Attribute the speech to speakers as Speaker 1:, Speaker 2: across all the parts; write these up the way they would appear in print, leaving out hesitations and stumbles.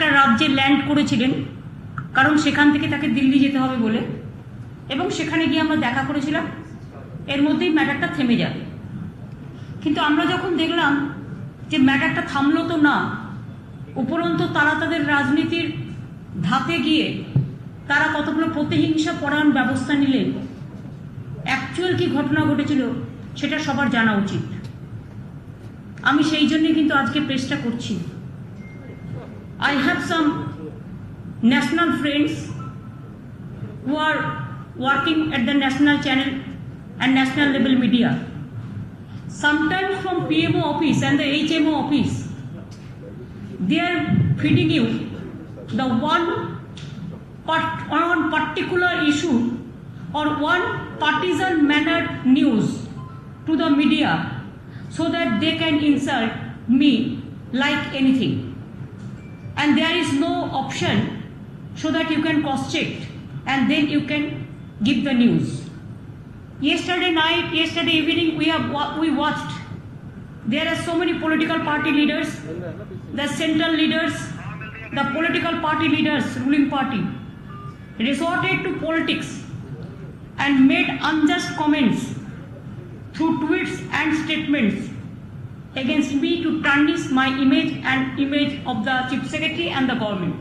Speaker 1: একটা রাজ্যে ল্যান্ড করেছিলেন, কারণ সেখান থেকে তাকে দিল্লি যেতে হবে বলে, এবং সেখানে গিয়ে আমরা দেখা করেছিলাম, এর মধ্যেই ম্যাটারটা থেমে যাবে। কিন্তু আমরা যখন দেখলাম যে ম্যাটারটা থামলো তো না, উপরন্তু তারা তাদের রাজনীতির ধাতে গিয়ে তারা কতগুলো প্রতিহিংসা পরায়ণ ব্যবস্থা নিলেন, অ্যাকচুয়াল কি ঘটনা ঘটেছিল সেটা সবার জানা উচিত। আমি সেই জন্যে কিন্তু আজকে প্রেসটা করছি। I have some national friends who are working at the national channel and national level media. Sometimes from PMO office and the HMO office, they are feeding you the one particular issue or one partisan mannered news to the media so that they can insult me like anything. And there is no option so that you can cross check and then you can give the news. Yesterday night, yesterday evening, we watched. There are so many political party leaders, the central leaders, the political party leaders, ruling party, resorted to politics and made unjust comments through tweets and statements against me to tarnish my image and image of the Chief Secretary and the government.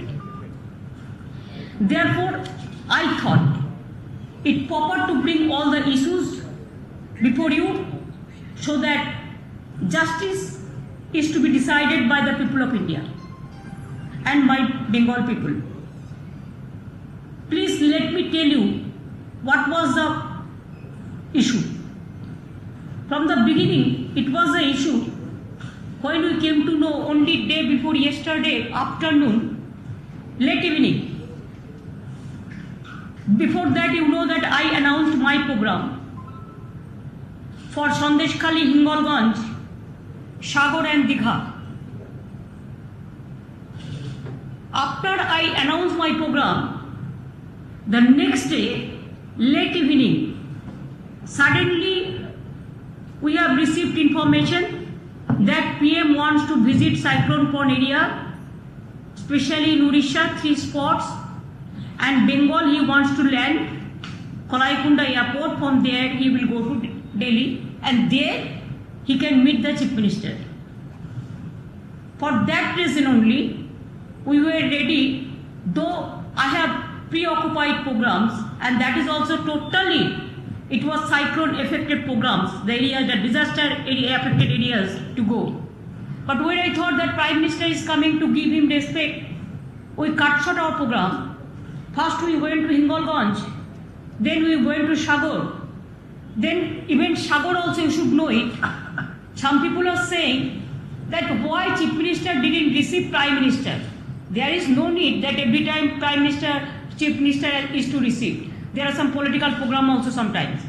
Speaker 1: Therefore, I thought it proper to bring all the issues before you so that justice is to be decided by the people of India and by Bengal people. Please let me tell you what was the issue. From the beginning, it was the issue when we came to know only day before yesterday afternoon, late evening. Before that, you know that I announced my program for Sandeshkhali, Hingolganj, Sagar and Digha. After I announced my program, the next day, late evening, suddenly we have received information that PM wants to visit cyclone prone area, especially in Odisha, 3 spots, and Bengal he wants to land Kolaikunda airport. From there he will go to Delhi and there he can meet the Chief Minister. For that reason only we were ready, though I have preoccupied programs, and that is also totally, it was cyclone affected programs, the areas, the disaster area affected areas to go. But when I thought that Prime Minister is coming to give him respect, we cut short our program. First we went to Hingolganj, then we went to Sagar. Then even Sagar also, you should know it. Some people are saying that why Chief Minister didn't receive Prime Minister. There is no need that every time Prime Minister, Chief Minister is to receive. There are some political program also sometimes.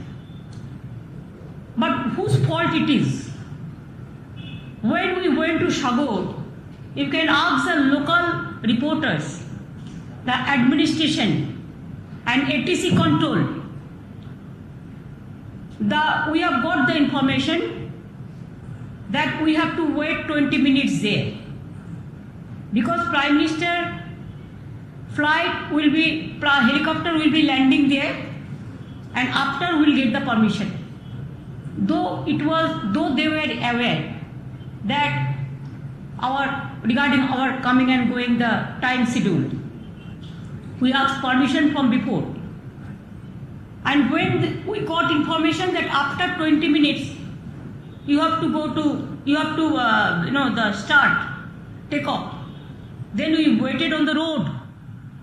Speaker 1: But whose fault it is? When we went to Sagar, you can ask the local reporters, the administration and ATC control. We have got the information that we have to wait 20 minutes there because Prime Minister flight will be, helicopter will be landing there, and after we'll get the permission. Though they were aware that regarding our coming and going the time schedule, we asked permission from before. And when we got information that after 20 minutes you have to the start, take off. Then we waited on the road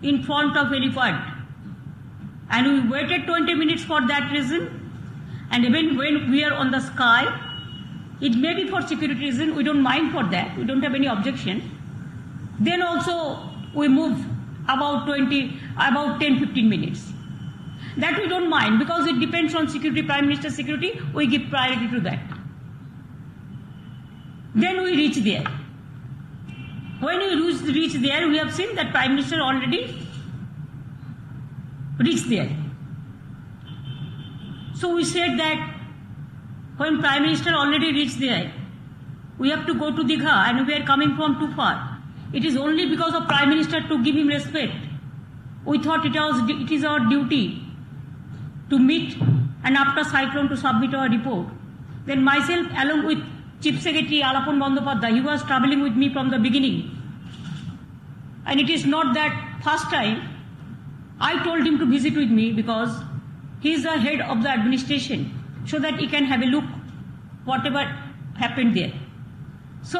Speaker 1: in front of helipad, and we waited 20 minutes for that reason. And even when we are on the sky, it may be for security reason, we don't mind for that, we don't have any objection. Then also we move about 10-15 minutes. That we don't mind because it depends on security, Prime Minister's security, we give priority to that. Then we reach there. When we reach there, we have seen that Prime Minister already reached there. So we said that when Prime Minister already reached there, we have to go to Digha and we are coming from too far. It is only because of Prime Minister to give him respect. We thought it is our duty to meet and after cyclone to submit our report. Then myself along with Chief Secretary Alapon Bandyopadhyay, he was travelling with me from the beginning. And it is not that first time I told him to visit with me because he is the head of the administration so that he can have a look whatever happened there. So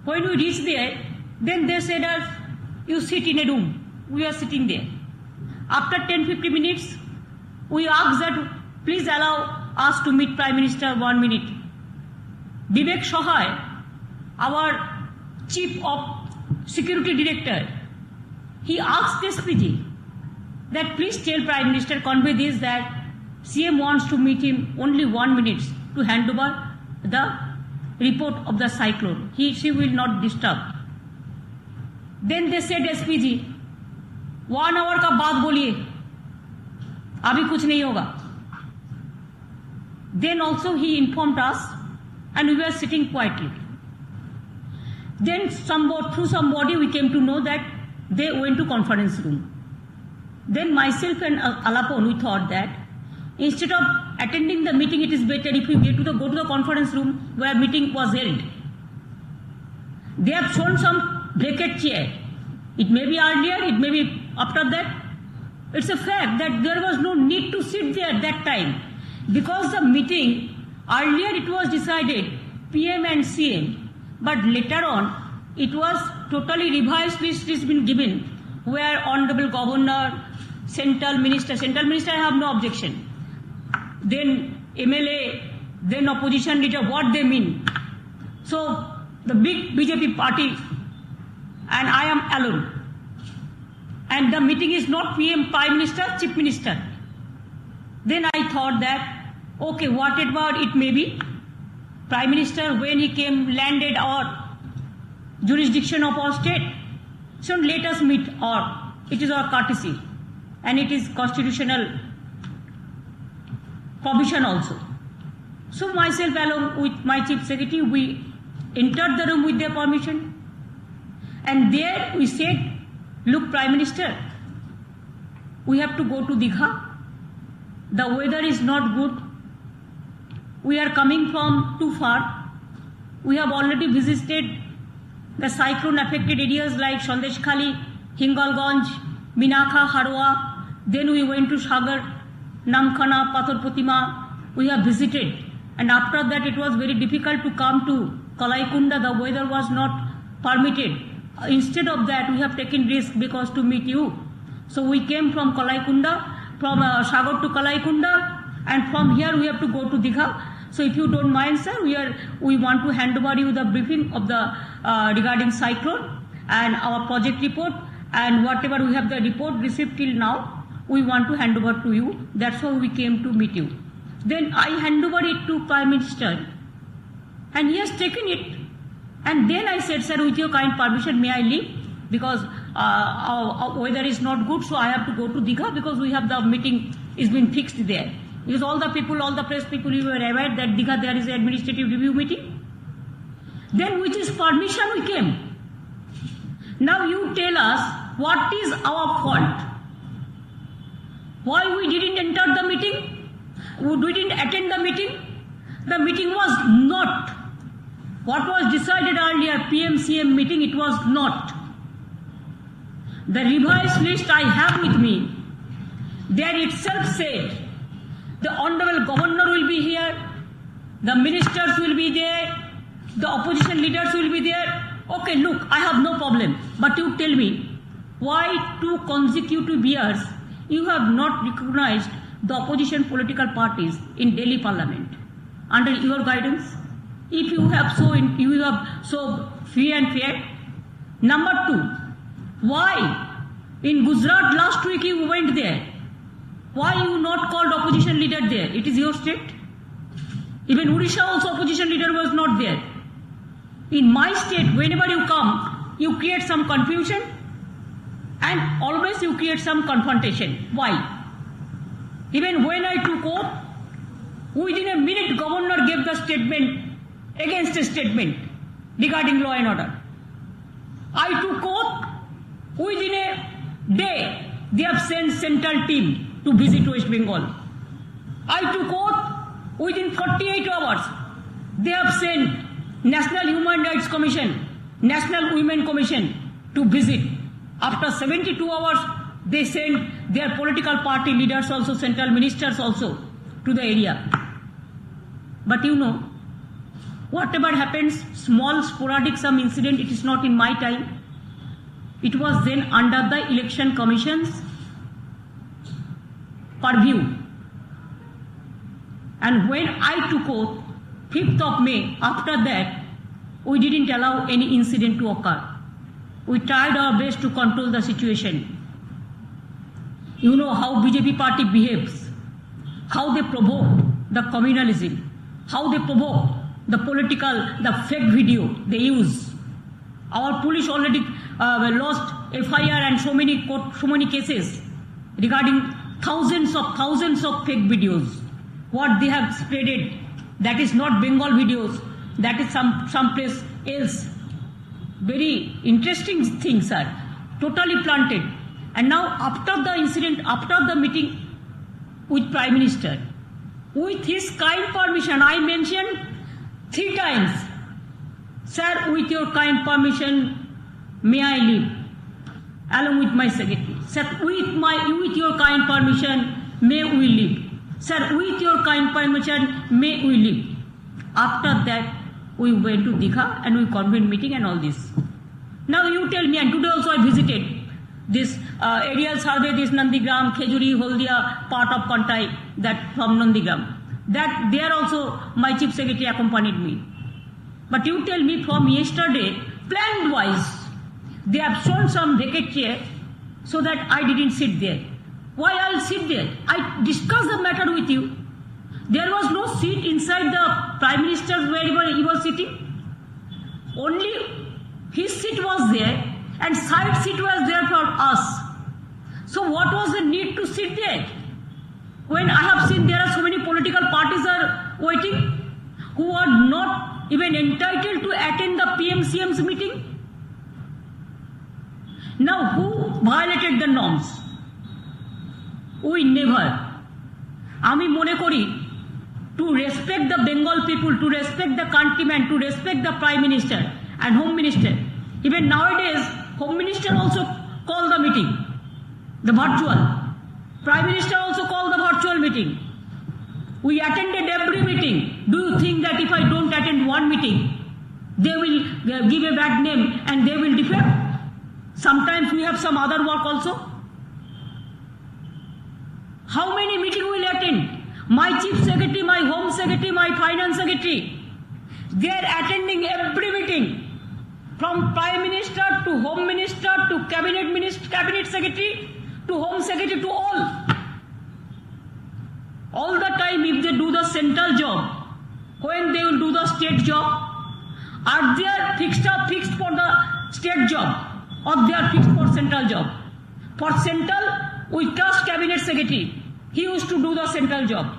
Speaker 1: when we reached there, then they said us, you sit in a room. We are sitting there. After 10-15 minutes, we asked that please allow us to meet Prime Minister 1 minute. Vivek Sohay, our Chief of Security Director, he asked SPG that please tell Prime Minister, convey this that CM wants to meet him only 1 minute to hand over the report of the cyclone. She will not disturb. Then they said SPG, 1 hour का बाद बोलिए, अभी कुछ नहीं होगा. Then also he informed us and we were sitting quietly. Then through somebody we came to know that they went to conference room. Then myself and Alapon, we thought that instead of attending the meeting, it is better if we go to the conference room where meeting was held. They have shown some bracket chair. It may be earlier, it may be after that. It's a fact that there was no need to sit there at that time because the meeting, earlier it was decided PM and CM, but later on it was totally revised list has been given where Honorable Governor, Central Minister I have no objection. Then MLA, then opposition leader, what they mean. So the big BJP party and I am alone. And the meeting is not PM, Prime Minister, Chief Minister. Then I thought that, okay, whatever it may be, Prime Minister, when he came, landed our jurisdiction of our state, so let us meet, or it is our courtesy. And it is constitutional provision also. So myself along with my Chief Secretary, we entered the room with their permission. And there we said, look, Prime Minister, we have to go to Digha. The weather is not good. We are coming from too far. We have already visited the cyclone affected areas like Sandeshkhali, Hingalganj, Minakha, Harwa. Then we went to Sagar, Namkhana, Pathor Pratima. We have visited. And after that it was very difficult to come to Kalaikunda. The weather was not permitted. Instead of that, we have taken risk because to meet you. So we came from Kalaikunda, from Sagar to Kalaikunda, and from here we have to go to Digha. So if you don't mind, sir, we want to hand over you the briefing of the regarding cyclone and our project report and whatever we have the report received till now, we want to hand over to you. That's why we came to meet you. Then I hand over it to Prime Minister, and he has taken it. And then I said, sir, with your kind permission, may I leave? Because our weather is not good, so I have to go to Digha because we have the meeting is been fixed there. Because all the people, all the press people, you were aware that Digha there is an administrative review meeting. Then with his permission we came. Now you tell us what is our fault? Why we didn't enter the meeting? We didn't attend the meeting? The meeting was not. What was decided earlier, PM-CM meeting, it was not. The revised list I have with me, there itself said, the Honorable Governor will be here, the ministers will be there, the opposition leaders will be there. Okay, look, I have no problem. But you tell me, why 2 consecutive years you have not recognized the opposition political parties in Delhi Parliament under your guidance? If you have so free and fair. Number 2, why in Gujarat last week you went there? Why you not called opposition leader there? It is your state. Even Odisha also opposition leader was not there. In my state, whenever you come, you create some confusion and always you create some confrontation. Why? Even when I took oath, within a minute governor gave the statement against a statement regarding law and order. I took oath. Within a day, they have sent central team to visit West Bengal. I took oath. Within 48 hours, they have sent National Human Rights Commission, National Women Commission to visit. After 72 hours, they sent their political party leaders also, central ministers also, to the area. But you know, whatever happens, small, sporadic, some incident, it is not in my time. It was then under the Election Commission's purview. And when I took oath, 5th of May, after that, we didn't allow any incident to occur. We tried our best to control the situation. You know how BJP party behaves, how they provoke the communalism, how they provoke the political, the fake video they use. Our police already lost FIR and so many cases regarding thousands of fake videos. What they have spreaded, that is not Bengal videos, that is some place else. Very interesting things, sir. Totally planted. And now after the incident, after the meeting with Prime Minister, with his kind permission, I mentioned 3 times, sir, with your kind permission, may I leave? Along with my secretary. Sir, with your kind permission, may we leave? Sir, with your kind permission, may we leave? After that, we went to Digha and we convened meeting and all this. Now you tell me, and today also I visited this aerial survey, this Nandigram, Khejuri, Holdia, part of Kantai, that from Nandigram. That there also my chief secretary accompanied me. But you tell me from yesterday, planned wise, they have shown some vacant chair so that I didn't sit there. Why I'll sit there? I discussed the matter with you. There was no seat inside the Prime Minister wherever he was sitting. Only his seat was there and side seat was there for us. So what was the need to sit there? When I have seen there are so many political parties are waiting who are not even entitled to attend the PMCM's meeting. Now who violated the norms? We never. Ami mone kori, to respect the Bengal people, to respect the countrymen, to respect the Prime Minister and Home Minister. Even nowadays, Home Minister also called the meeting, the virtual. Prime Minister also called the virtual meeting. We attended every meeting. Do you think that if I don't attend one meeting, they will give a bad name and they will defect? Sometimes we have some other work also. How many meetings will attend? My chief secretary, my home secretary, my finance secretary, they are attending every meeting. From Prime Minister to Home Minister to Cabinet Secretary to Home Secretary to all. All the time if they do the central job, when they will do the state job, are they fixed for the state job or they are fixed for central job? For central, we trust Cabinet Secretary. He used to do the central job.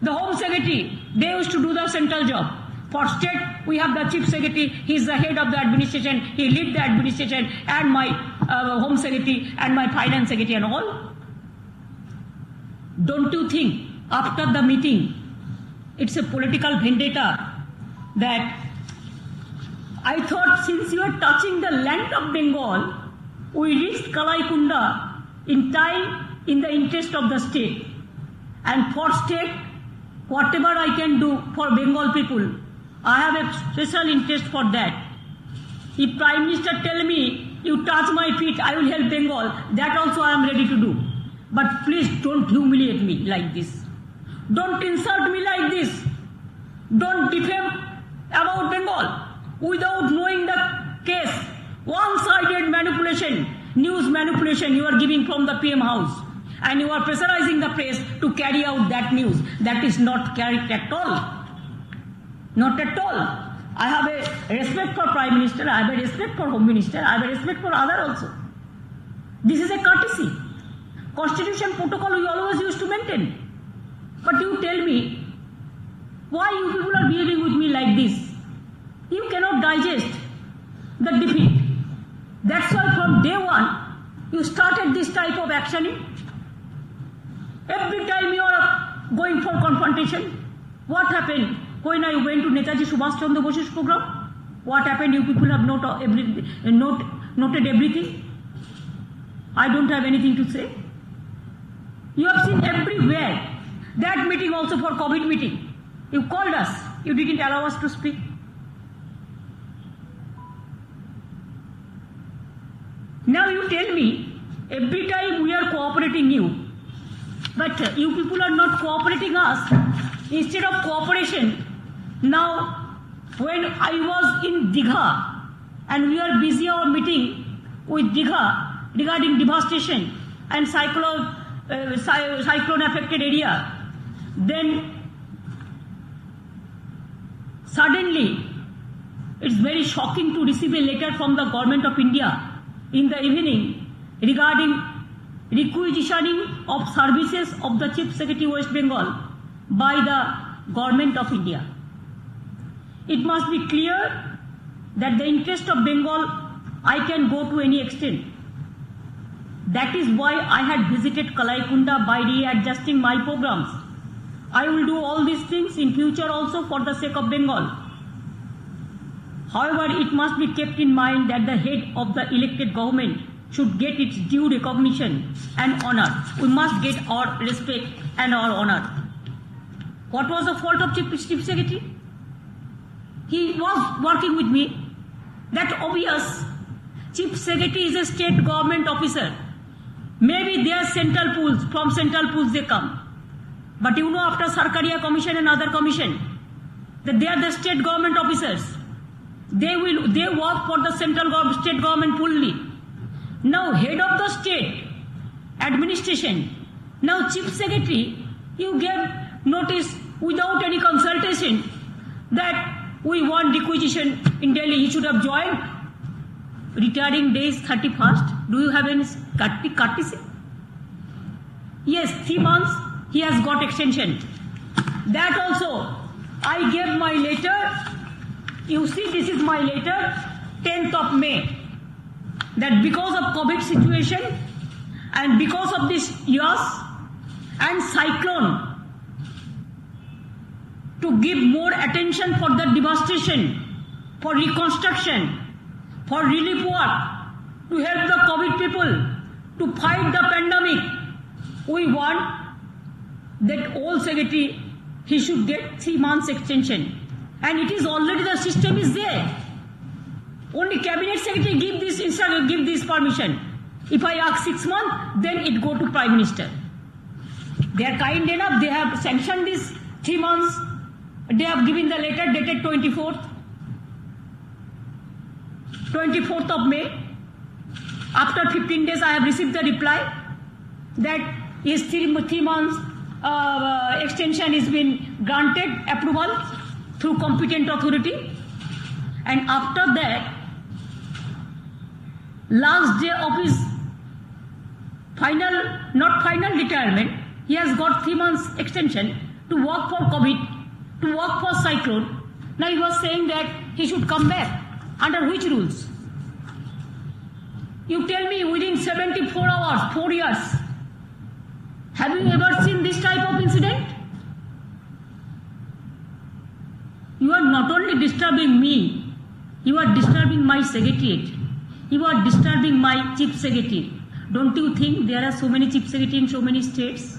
Speaker 1: The Home Secretary, they used to do the central job. For state, we have the Chief Secretary. He is the head of the administration. He leads the administration and my Home Secretary and my Finance Secretary and all. Don't you think after the meeting, it's a political vendetta that I thought since you are touching the land of Bengal, we reached Kalaikunda in time in the interest of the state. And for state, whatever I can do for Bengal people, I have a special interest for that. If Prime Minister tell me, you touch my feet, I will help Bengal, that also I am ready to do. But please don't humiliate me like this. Don't insult me like this. Don't defame about Bengal without knowing the case. One-sided manipulation, news manipulation you are giving from the PM house. And you are pressurizing the press to carry out that news. That is not correct at all. Not at all. I have a respect for Prime Minister, I have a respect for Home Minister, I have a respect for other also. This is a courtesy. Constitution protocol we always used to maintain. But you tell me, why you people are behaving with me like this? You cannot digest the defeat. That's why from day one, you started this type of actioning. Every time you are going for confrontation. What happened when I went to Netaji Subhash Chandra Bose's program? What happened? You people have noted everything. I don't have anything to say. You have seen everywhere. That meeting also for COVID meeting. You called us. You didn't allow us to speak. Now you tell me, every time we are cooperating you, but you people are not cooperating us. Instead of cooperation, now when I was in Digha and we are busy our meeting with Digha regarding devastation and cyclone affected area, then suddenly it's very shocking to receive a letter from the Government of India in the evening regarding requisitioning of services of the Chief Secretary West Bengal by the Government of India. It must be clear that the interest of Bengal I can go to any extent. That is why I had visited Kalaikunda by readjusting my programs. I will do all these things in future also for the sake of Bengal. However, it must be kept in mind that the head of the elected government should get its due recognition and honor. We must get our respect and our honor. What was the fault of Chief Secretary? He was working with me. That obvious. Chief Secretary is a state government officer. Maybe they are central pools, from central pools they come. But you know, after Sarkaria Commission and other commission, that they are the state government officers. They work for the state government fully. Now head of the state administration, now Chief Secretary, you gave notice without any consultation that we want requisition in Delhi. He should have joined. Retiring day is 31st. Do you have any courtesy? Yes, 3 months he has got extension. That also, I gave my letter. You see, this is my letter, 10th of May. That because of COVID situation and because of this Yas and cyclone, to give more attention for the devastation, for reconstruction, for relief work, to help the COVID people, to fight the pandemic, we want that old secretary, he should get 3 months extension. And it is already, the system is there. Only cabinet secretary give this permission. If I ask 6 months, then it go to Prime Minister. They are kind enough, they have sanctioned this 3 months. They have given the letter dated 24th of May. After 15 days, I have received the reply that is 3 months extension is been granted approval through competent authority. And after that, last day of his not final retirement, he has got 3 months extension to work for COVID, to work for cyclone. Now he was saying that he should come back. Under which rules? You tell me within 74 hours, 4 years. Have you ever seen this type of incident? You are not only disturbing me, you are disturbing my secretariat. You are disturbing my chief secretary. Don't you think there are so many chief secretaries in so many states?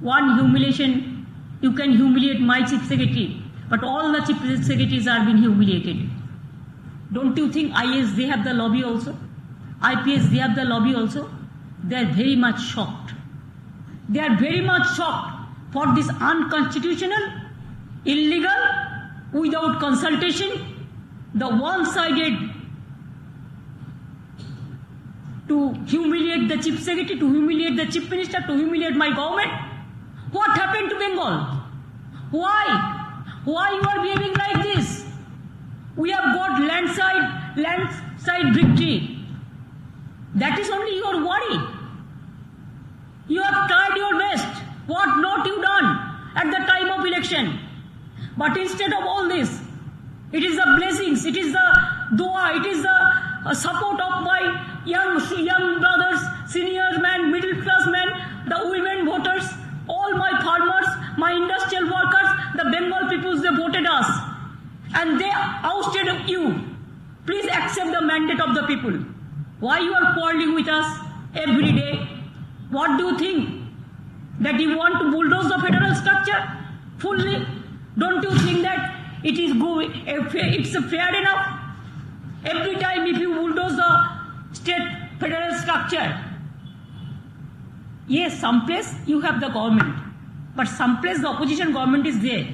Speaker 1: One humiliation, you can humiliate my chief secretary, but all the chief secretaries are being humiliated. Don't you think IAS, they have the lobby also? IPS, they have the lobby also? They are very much shocked. They are very much shocked for this unconstitutional, illegal, without consultation, the one-sided to humiliate the chief secretary, to humiliate the chief minister, to humiliate my government. What happened to Bengal? Why? Why you are behaving like this? We have got landslide victory. That is only your worry. You have tried your best. What not you done at the time of election? But instead of all this, it is the blessings, it is the dua, it is the support of my young brothers, senior men, middle class men, the women voters, all my farmers, my industrial workers, the Bengal peoples, they voted us and they ousted you. Please accept the mandate of the people. Why you are quarreling with us every day? What do you think? That you want to bulldoze the federal structure fully? Don't you think that it's fair enough? Every time if you bulldoze the state federal structure, yes, some place you have the government, but some place the opposition government is there.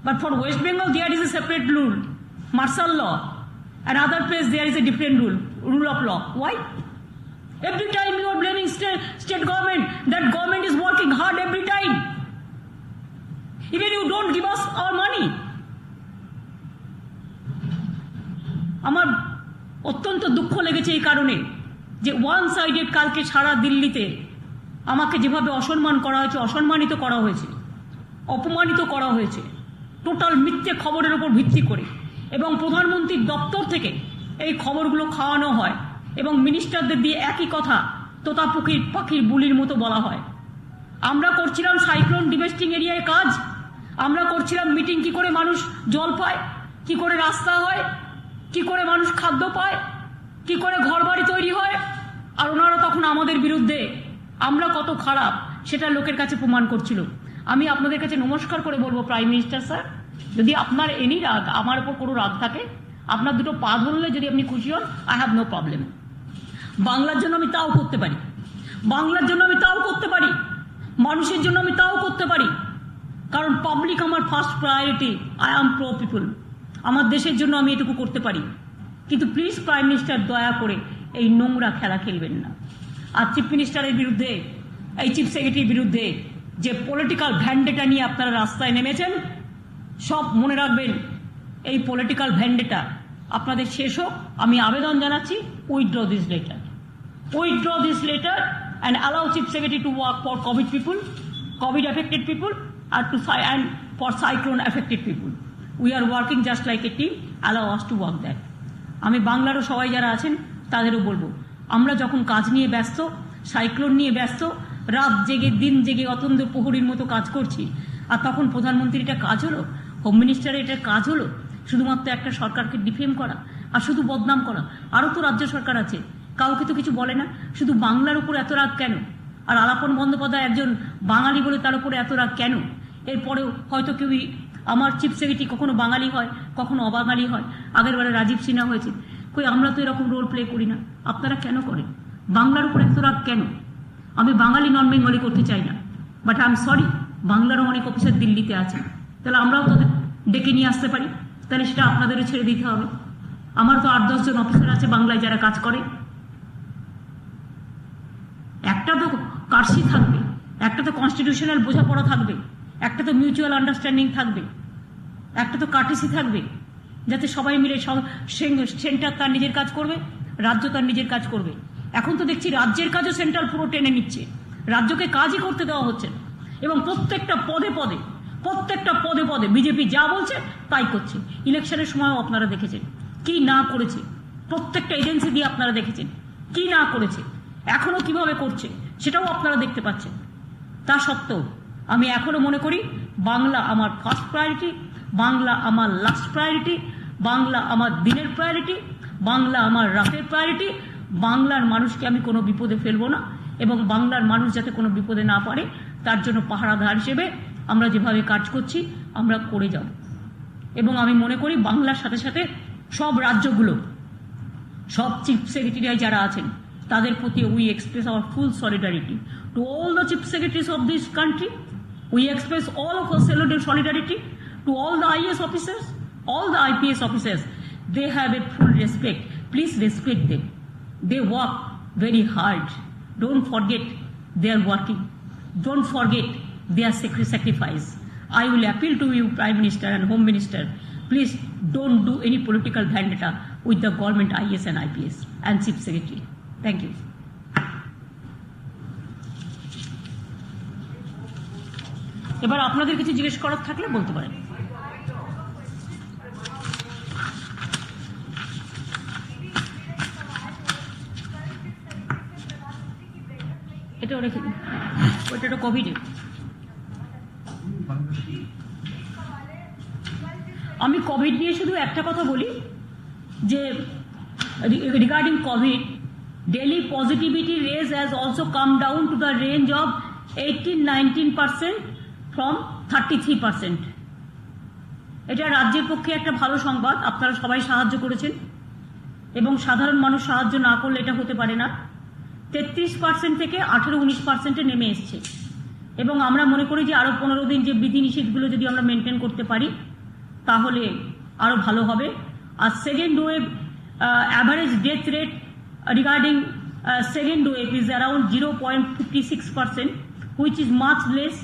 Speaker 1: But for West Bengal there is a separate rule, martial law, and other place there is a different rule of law. Why? Every time you are blaming state government, that government is working hard every time. Even you don't give us our money. আমার অত্যন্ত দুঃখ লেগেছে এই কারণে যে one sided কালকে সারা দিল্লিতে আমাকে যেভাবে অসম্মান করা হয়েছে, অসম্মানিত করা হয়েছে, অপমানিত করা হয়েছে টোটাল মিথ্যে খবরের উপর ভিত্তি করে, এবং প্রধানমন্ত্রীর দপ্তর থেকে এই খবরগুলো খাওয়ানো হয় এবং মিনিস্টারদের দিয়ে একই কথা তোতা পাখির বুলির মতো বলা হয়। আমরা করছিলাম সাইক্লোন ডিভাস্টিং এরিয়ায় কাজ, আমরা করছিলাম মিটিং, কি করে মানুষ জল পায়, কি করে রাস্তা হয়, কি করে মানুষ খাদ্য পায়, কি করে ঘরবাড়ি তৈরি হয়, আর ওনারা তখন আমাদের বিরুদ্ধে আমরা কত খারাপ সেটা লোকের কাছে প্রমাণ করছিল। আমি আপনাদের কাছে নমস্কার করে বলবো প্রাইম মিনিস্টার স্যার, যদি আপনার এনি রাগ, আমার উপর কোনো রাগ থাকে, আপনার দুটো পা ধরলে যদি আপনি খুশি হন, আই হ্যাভ নো প্রবলেম। বাংলার জন্য আমি তাও করতে পারি, বাংলার জন্য আমি তাও করতে পারি, মানুষের জন্য আমি তাও করতে পারি, কারণ পাবলিক আমার first priority. I am pro people, আমার দেশের জন্য আমি এটুকু করতে পারি। কিন্তু প্লিজ প্রাইম মিনিস্টার দয়া করে এই নোংরা খেলা খেলবেন না। আর চিফ মিনিস্টারের বিরুদ্ধে, এই চিফ সেক্রেটারির বিরুদ্ধে যে পলিটিক্যাল ভ্যান্ডেটা নিয়ে আপনারা রাস্তায় নেমেছেন, সব মনে রাখবেন এই পলিটিক্যাল ভ্যান্ডেটা আপনাদের শেষ হোক। আমি আবেদন জানাচ্ছি, withdraw this letter, withdraw this letter and allow Chief Secretary to work for COVID people, COVID affected people, and for cyclone affected people. We are working just like a team, allow us to work that. আমি বাংলারও সবাই যারা আছেন তাদেরও বলবো, আমরা যখন কাজ নিয়ে ব্যস্ত, সাইক্লোন নিয়ে ব্যস্ত, রাত জেগে দিন জেগে অতন্দ্র প্রহরীর মতো কাজ করছি, আর তখন প্রধানমন্ত্রীর এটা কাজ হলো, হোম মিনিস্টারের এটা কাজ হলো শুধুমাত্র একটা সরকারকে ডিফেম করা আর শুধু বদনাম করা। আরও তো রাজ্য সরকার আছে, কাউকে তো কিছু বলে না, শুধু বাংলার উপর এত রাগ কেন? আর আলাপন বন্দ্যোপাধ্যায় একজন বাঙালি বলে তার উপরে এত রাগ কেন? এরপরেও হয়তো কেউ, আমার চিফ সেক্রেটারি কখনো বাঙালি হয়, কখনো অবাঙালি হয়, আগের বারে রাজীব সিনহা হয়েছে, কই আমরা তো এরকম রোল প্লে করি না, আপনারা কেন করেন? বাংলার উপর এত রাগ কেন? আমি বাঙালি নন বেঙ্গলি করতে চাই না, বাট আই এম সরি, বাংলারও অনেক অফিসার দিল্লিতে আছে, তাহলে আমরাও তাদের ডেকে নিয়ে আসতে পারি, তাহলে সেটা আপনাদেরও ছেড়ে দিতে হবে। আমার তো 8-10 জন অফিসার আছে বাংলায় যারা কাজ করে। একটা তো কার্সি থাকবে, একটা তো কনস্টিটিউশনাল বোঝাপড়া থাকবে, একটা তো মিউচুয়াল আন্ডারস্ট্যান্ডিং থাকবে, একটা তো কার্টিসি থাকবে, যাতে সবাই মিলে সেন্টার তার নিজের কাজ করবে, রাজ্য তার নিজের কাজ করবে। এখন তো দেখছি রাজ্যের কাজও সেন্ট্রাল পুরো টেনে নিচ্ছে, রাজ্যকে কাজই করতে দেওয়া হচ্ছে না, এবং প্রত্যেকটা পদে পদে বিজেপি যা বলছে তাই করছে। ইলেকশনের সময়ও আপনারা দেখেছেন কি না করেছে, প্রত্যেকটা এজেন্সি দিয়ে আপনারা দেখেছেন কি না করেছে, এখনো কিভাবে করছে সেটাও আপনারা দেখতে পাচ্ছেন। তা সত্ত্বেও আমি এখনো মনে করি বাংলা আমার ফার্স্ট প্রায়োরিটি, বাংলা আমার লাস্ট প্রায়োরিটি, বাংলা আমার দিনের প্রায়োরিটি, বাংলা আমার রাতের প্রায়োরিটি। বাংলার মানুষকে আমি কোনো বিপদে ফেলবো না, এবং বাংলার মানুষ যাতে কোনো বিপদে না পারে তার জন্য পাহারাদার হিসেবে আমরা যেভাবে কাজ করছি আমরা করে যাব। এবং আমি মনে করি বাংলার সাথে সাথে সব রাজ্যগুলো, সব চিফ সেক্রেটারি যারা আছেন তাদের প্রতি we express hour full solidarity to all the chief secretaries of this country. We express all of our solidarity to all the IAS officers, all the IPS officers. They have a full respect. Please respect them. They work very hard. Don't forget they are working. Don't forget their sacrifice. I will appeal to you, Prime Minister and Home Minister, please don't do any political vendetta with the government IAS and IPS and Chief Secretary. Thank you. এবার আপনাদের কিছু জিজ্ঞেস করার থাকলে বলতে পারেন। এটাও রেখে দিন, ওইটা কোভিডে। আমি কোভিড নিয়ে শুধু একটা কথা বলি যে regarding Covid, daily positivity rate has also come down to the range of 18-19% from 33%। এটা রাজ্যের পক্ষে একটা ভালো সংবাদ। আপনারা সবাই সাহায্য করেছেন এবং সাধারণ মানুষ সাহায্য না করলে এটা হতে পারে না। 33% থেকে 18-19% নেমে এসছে এবং আমরা মনে করি যে আরও 15 দিন যে বিধিনিষেধগুলো যদি আমরা মেনটেন করতে পারি তাহলে আরও ভালো হবে। আর second wave average death rate regarding second wave is around 0.56%, which is much less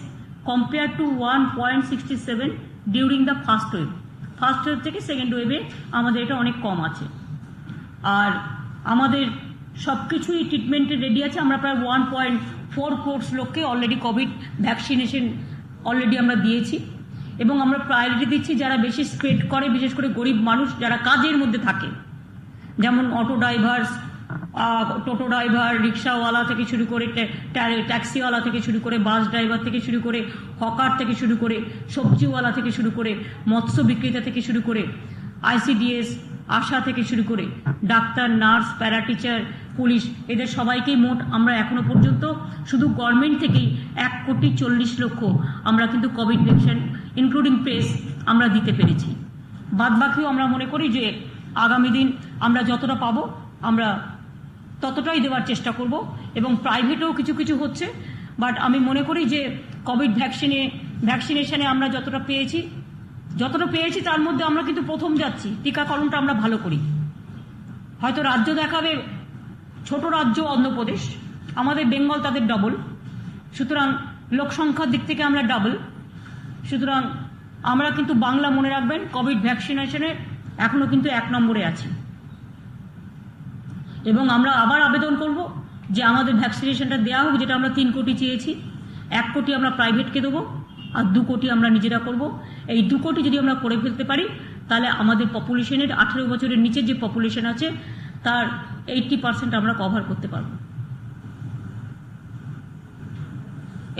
Speaker 1: compared to 1.67 during the first wave. First wave থেকে সেকেন্ড ওয়েভে আমাদের এটা অনেক কম আছে। আর আমাদের সব কিছুই ট্রিটমেন্টে রেডি আছে। আমরা প্রায় 1.4 crores লোককে অলরেডি কোভিড ভ্যাকসিনেশন অলরেডি আমরা দিয়েছি এবং আমরা প্রায়োরিটি দিচ্ছি যারা বেশি স্প্রেড করে, বিশেষ করে গরিব মানুষ যারা কাজের মধ্যে থাকে, যেমন অটো ড্রাইভার্স, টোটো ড্রাইভার, রিক্সাওয়ালা থেকে শুরু করে ট্যাক্সিওয়ালা থেকে শুরু করে বাস ড্রাইভার থেকে শুরু করে হকার থেকে শুরু করে সবজিওয়ালা থেকে শুরু করে মৎস্য বিক্রেতা থেকে শুরু করে আইসিডিএস, আশা থেকে শুরু করে doctor, nurse, para teacher, police, এদের সবাইকেই মোট আমরা এখনো পর্যন্ত শুধু গভর্নমেন্ট থেকেই 1,40,00,000 আমরা কিন্তু কোভিড ভ্যাকসিন ইনক্লুডিং প্রেস আমরা দিতে পেরেছি। বাদবাকিও আমরা মনে করি যে আগামী দিন আমরা যতটা পাবো আমরা ততটাই দেওয়ার চেষ্টা করব এবং প্রাইভেটেও কিছু কিছু হচ্ছে। বাট আমি মনে করি যে কোভিড ভ্যাকসিনেশনে আমরা যতটা পেয়েছি তার মধ্যে আমরা কিন্তু প্রথম যাচ্ছি। টিকাকরণটা আমরা ভালো করি। হয়তো রাজ্য দেখাবে, ছোট রাজ্য অন্ধ্রপ্রদেশ, আমাদের বেঙ্গল তাদের ডবল, সুতরাং লোক সংখ্যার দিক থেকে আমরা ডাবল। সুতরাং আমরা কিন্তু বাংলা মনে রাখবেন কোভিড ভ্যাকসিনেশনে এখনো কিন্তু 1 নম্বরে আছি এবং আমরা আবার আবেদন করব যে আমাদের ভ্যাকসিনেশনটা দেওয়া হোক, যেটা আমরা 3 কোটি চেয়েছি। 1 কোটি আমরা প্রাইভেটকে দেবো আর 2 কোটি আমরা নিজেরা করব। এই 2 কোটি যদি আমরা করে ফেলতে পারি তাহলে আমাদের পপুলেশনের 18 বছরের নিচে যে পপুলেশন আছে তার 80% আমরা কভার করতে পারবো।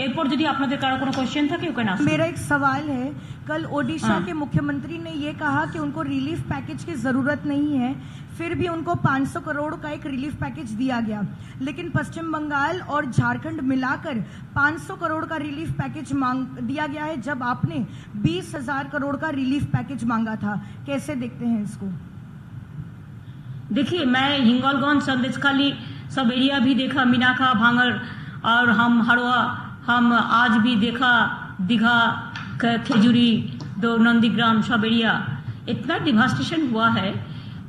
Speaker 1: এরপর যদি আপনাদের কারো কোনো কোশ্চেন থাকে ওখানে আসুন।
Speaker 2: मेरा एक सवाल है, कल ओडिशा के मुख्यमंत्री ने ये कहा कि उनको रिलीफ पैकेज की जरूरत नहीं है, फिर भी उनको 500 करोड़ का एक रिलीफ पैकेज दिया गया, लेकिन पश्चिम बंगाल और झारखंड मिलाकर 500 करोड़ का रिलीफ पैकेज दिया गया है, जब आपने 20,000 करोड़ का रिलीफ पैकेज मांगा था। कैसे देखते हैं इसको?
Speaker 1: देखिए, मैं हिंगोलगंज, संदेशखाली सब एरिया भी देखा, मीनाखा, भांगर और हम हड़वा, हम आज भी देखा दीघा, खेजूरी, नंदीग्राम सब एरिया। इतना डिवास्टेशन हुआ है,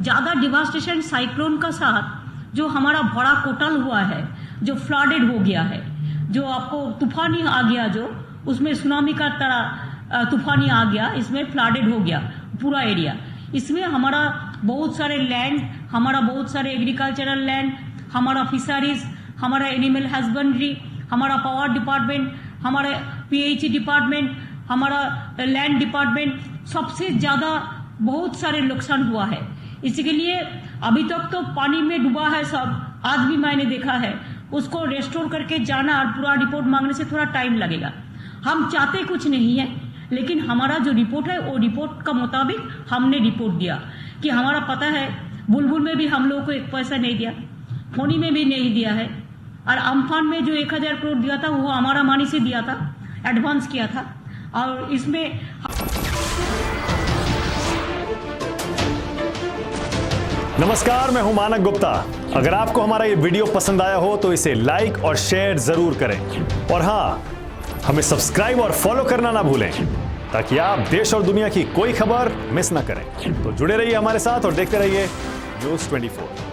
Speaker 1: ज़्यादा डिवास्टेशन साइक्लोन का साथ जो हमारा बड़ा कोटल हुआ है, जो फ्लडेड हो गया है, जो आपको तूफानी आ गया, जो उसमें सुनामी का तरह तूफानी आ गया, इसमें फ्लडेड हो गया पूरा एरिया। इसमें हमारा बहुत सारे लैंड, हमारा बहुत सारे एग्रीकल्चरल लैंड, हमारा फिशरीज, हमारा एनिमल हस्बेंड्री, हमारा पावर डिपार्टमेंट, हमारा पीएचई डिपार्टमेंट, हमारा लैंड डिपार्टमेंट, सबसे ज़्यादा बहुत सारे नुकसान हुआ है। इसके लिए अभी तक तो पानी में डूबा है सब। आज भी मैंने देखा है, उसको रेस्टोर करके जाना और पूरा रिपोर्ट मांगने से थोड़ा टाइम लगेगा। हम चाहते कुछ नहीं है, लेकिन हमारा जो रिपोर्ट है वो रिपोर्ट का मुताबिक हमने रिपोर्ट दिया कि हमारा पता है बुलबुल में भी हम लोगों को 1 पैसा नहीं दिया, फोनी में भी नहीं दिया है, और अम्फान में जो 1000 करोड़ दिया था वो हमारा मनी से दिया था, एडवांस किया था। और इसमें
Speaker 3: नमस्कार, मैं हूं मानक गुप्ता। अगर आपको हमारा ये वीडियो पसंद आया हो तो इसे लाइक और शेयर जरूर करें, और हां, हमें सब्सक्राइब और फॉलो करना ना भूलें ताकि आप देश और दुनिया की कोई खबर मिस ना करें। तो जुड़े रहिए हमारे साथ और देखते रहिए News 24।